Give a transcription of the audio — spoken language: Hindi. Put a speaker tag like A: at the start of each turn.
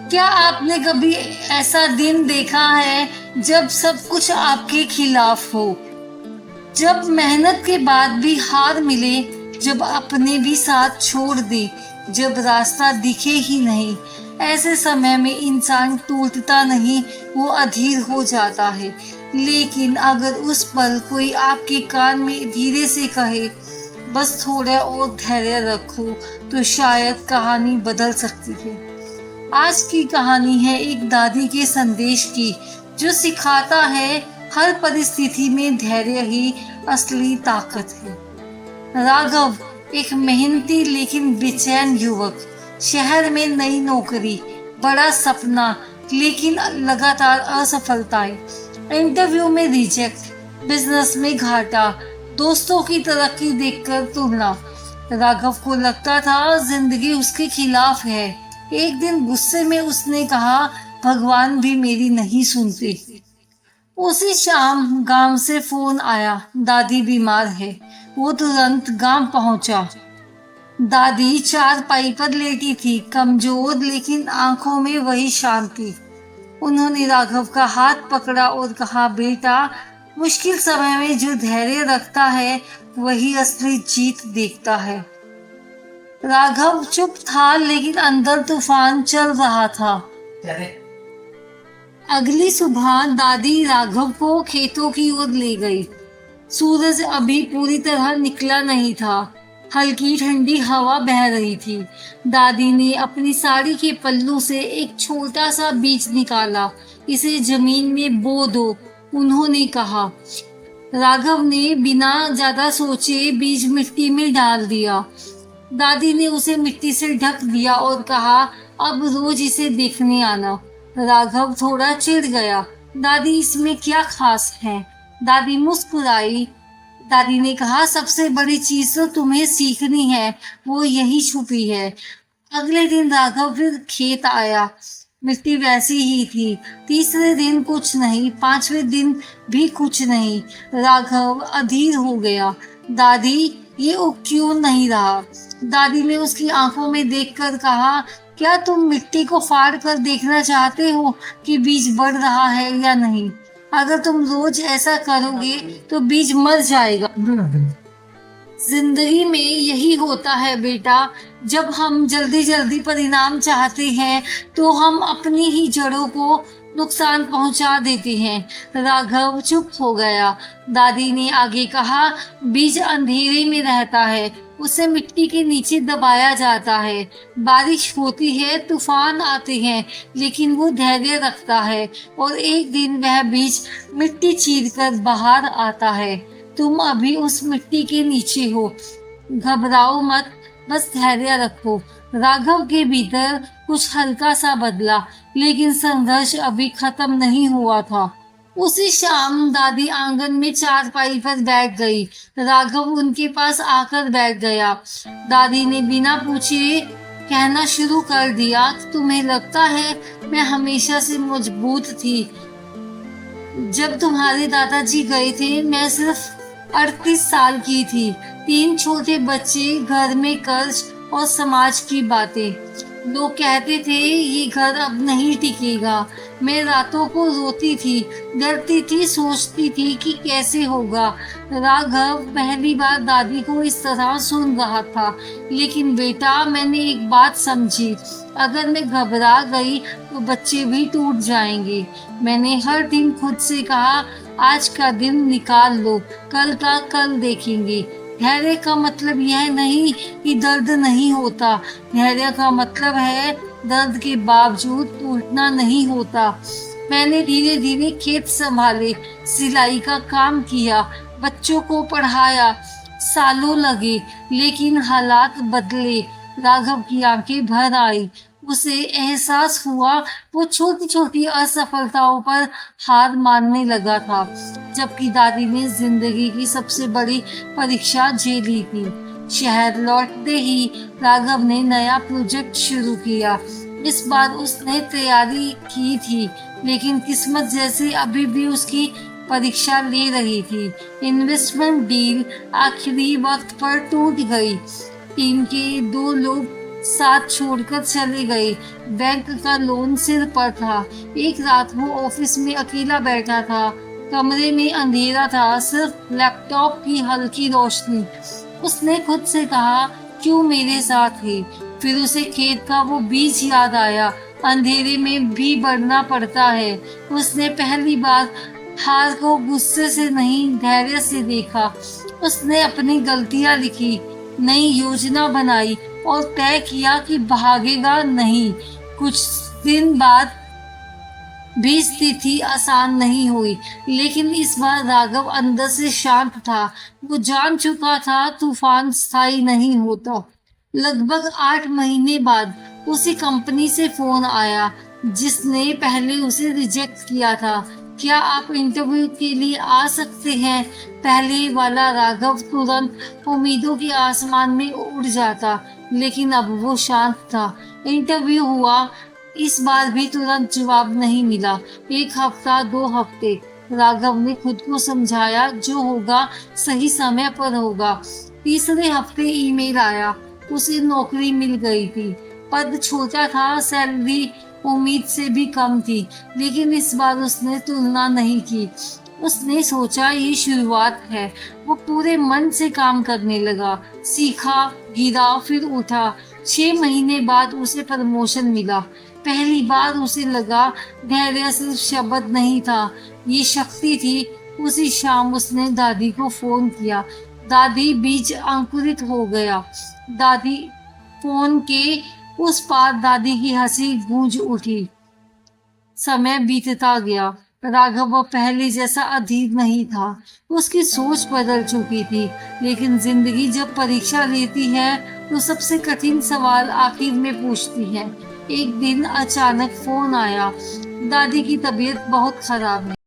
A: क्या आपने कभी ऐसा दिन देखा है जब सब कुछ आपके खिलाफ हो, जब मेहनत के बाद भी हार मिले, जब अपने भी साथ छोड़ दे, जब रास्ता दिखे ही नहीं? ऐसे समय में इंसान टूटता नहीं, वो अधीर हो जाता है। लेकिन अगर उस पल कोई आपके कान में धीरे से कहे, बस थोड़ा और धैर्य रखो, तो शायद कहानी बदल सकती है। आज की कहानी है एक दादी के संदेश की, जो सिखाता है हर परिस्थिति में धैर्य ही असली ताकत है। राघव एक मेहनती लेकिन बेचैन युवक, शहर में नई नौकरी, बड़ा सपना, लेकिन लगातार असफलताएं, इंटरव्यू में रिजेक्ट, बिजनेस में घाटा, दोस्तों की तरक्की देखकर तुलना। राघव को लगता था जिंदगी उसके खिलाफ है। एक दिन गुस्से में उसने कहा, भगवान भी मेरी नहीं सुनते। उसी शाम गांव से फोन आया, दादी बीमार है। वो तुरंत गांव पहुंचा। दादी चारपाई पर लेटी थी, कमजोर लेकिन आंखों में वही शांति। उन्होंने राघव का हाथ पकड़ा और कहा, बेटा, मुश्किल समय में जो धैर्य रखता है वही असली जीत देखता है। राघव चुप था, लेकिन अंदर तूफान चल रहा था। अगली सुबह दादी राघव को खेतों की ओर ले गई। सूरज अभी पूरी तरह निकला नहीं था, हल्की ठंडी हवा बह रही थी। दादी ने अपनी साड़ी के पल्लू से एक छोटा सा बीज निकाला, इसे जमीन में बो दो, उन्होंने कहा। राघव ने बिना ज्यादा सोचे बीज मिट्टी में डाल दिया। दादी ने उसे मिट्टी से ढक दिया और कहा, अब रोज इसे देखने आना। राघव थोड़ा चिढ़ गया, दादी इसमें क्या खास है? दादी मुस्कुराई। दादी ने कहा, सबसे बड़ी चीज तो तुम्हें सीखनी है, वो यही छुपी है। अगले दिन राघव फिर खेत आया, मिट्टी वैसी ही थी। तीसरे दिन कुछ नहीं, पांचवें दिन भी कुछ नहीं। राघव अधीर हो गया। दादी, ये क्यों नहीं रहा? दादी ने उसकी आंखों में देखकर कहा, क्या तुम मिट्टी को फाड़ कर देखना चाहते हो कि बीज बढ़ रहा है या नहीं? अगर तुम रोज ऐसा करोगे तो बीज मर जाएगा। जिंदगी में यही होता है बेटा, जब हम जल्दी जल्दी परिणाम चाहते हैं तो हम अपनी ही जड़ों को नुकसान पहुंचा देते हैं। राघव चुप हो गया। दादी ने आगे कहा, बीज अंधेरे में रहता है, उसे मिट्टी के नीचे दबाया जाता है। बारिश होती है, तूफान आते हैं, लेकिन वो धैर्य रखता है और एक दिन वह बीज मिट्टी चीरकर बाहर आता है। तुम अभी उस मिट्टी के नीचे हो, घबराओ मत, बस धैर्य रखो। राघव के भीतर कुछ हल्का सा बदला, लेकिन संघर्ष अभी खत्म नहीं हुआ था। उसी शाम दादी आंगन में चारपाई पर बैठ गई। राघव उनके पास आकर बैठ गया। दादी ने बिना पूछे कहना शुरू कर दिया, तुम्हें लगता है मैं हमेशा से मजबूत थी। जब तुम्हारे दादाजी गए थे मैं सिर्फ 38 साल की थी। 3 छोटे बच्चे, घर में कर्ज और समाज की बातें। लोग कहते थे ये घर अब नहीं टिकेगा। मैं रातों को रोती थी, डरती थी, सोचती थी कि कैसे होगा। राघव पहली बार दादी को इस तरह सुन रहा था। लेकिन बेटा, मैंने एक बात समझी, अगर मैं घबरा गई तो बच्चे भी टूट जाएंगे। मैंने हर दिन खुद से कहा, आज का दिन निकाल लो, कल का कल देखेंगे। धैर्य का मतलब यह नहीं कि दर्द नहीं होता, धैर्य का मतलब है दर्द के बावजूद टूटना नहीं होता। मैंने धीरे धीरे खेत संभाले, सिलाई का काम किया, बच्चों को पढ़ाया। सालों लगे, लेकिन हालात बदले। राघव की आंखें भर आई। उसे एहसास हुआ वो छोटी छोटी असफलताओं पर हार मानने लगा था, जबकि दादी ने जिंदगी की सबसे बड़ी परीक्षा झेली थी। शहर लौटते ही राघव ने नया प्रोजेक्ट शुरू किया। इस बार उसने तैयारी की थी, लेकिन किस्मत जैसे अभी भी उसकी परीक्षा ले रही थी। इन्वेस्टमेंट डील आखिरी वक्त पर टूट गई। टीम के 2 लोग साथ छोड़कर चले गए। बैंक का लोन सिर पर था। एक रात वो ऑफिस में अकेला बैठा था। कमरे में अंधेरा था, सिर्फ लैपटॉप की हल्की रोशनी। उसने खुद से कहा, क्यों मेरे साथ है? फिर उसे खेत का वो बीज याद आया, अंधेरे में भी बढ़ना पड़ता है। उसने पहली बार हार को गुस्से से नहीं, धैर्य से देखा। उसने अपनी गलतियां लिखी, नई योजना बनाई और तय किया कि भागेगा नहीं। कुछ दिन बाद भी स्थिति आसान नहीं हुई, लेकिन इस बार राघव अंदर से शांत था। वो जान चुका था तूफान स्थायी नहीं होता। लगभग 8 महीने बाद उसी कंपनी से फोन आया जिसने पहले उसे रिजेक्ट किया था। क्या आप इंटरव्यू के लिए आ सकते हैं? पहले वाला राघव तुरंत उम्मीदों के आसमान में उड़ जाता, लेकिन अब वो शांत था। इंटरव्यू हुआ। इस बार भी तुरंत जवाब नहीं मिला। 1 हफ्ता, 2 हफ्ते। राघव ने खुद को समझाया, जो होगा सही समय पर होगा। तीसरे हफ्ते ईमेल आया, उसे नौकरी मिल गई थी। पद छोटा था, सैलरी उम्मीद से भी कम थी, लेकिन इस बार उसने तुलना नहीं की। उसने सोचा ये शुरुआत है। वो पूरे मन से काम करने लगा, सीखा, गिरा, फिर उठा। 6 महीने बाद उसे प्रमोशन मिला। पहली बार उसे लगा धैर्य सिर्फ शब्द नहीं था, ये शक्ति थी। उसी शाम उसने दादी को फोन किया। दादी, बीज अंकुरित हो गया। दादी फोन के उस पार दादी की हंसी गूंज उठी। समय बीतता गया। राघव अब पहले जैसा अधीर नहीं था। उसकी सोच बदल चुकी थी। लेकिन जिंदगी जब परीक्षा लेती है तो सबसे कठिन सवाल आखिर में पूछती है। एक दिन अचानक फोन आया, दादी की तबीयत बहुत खराब है।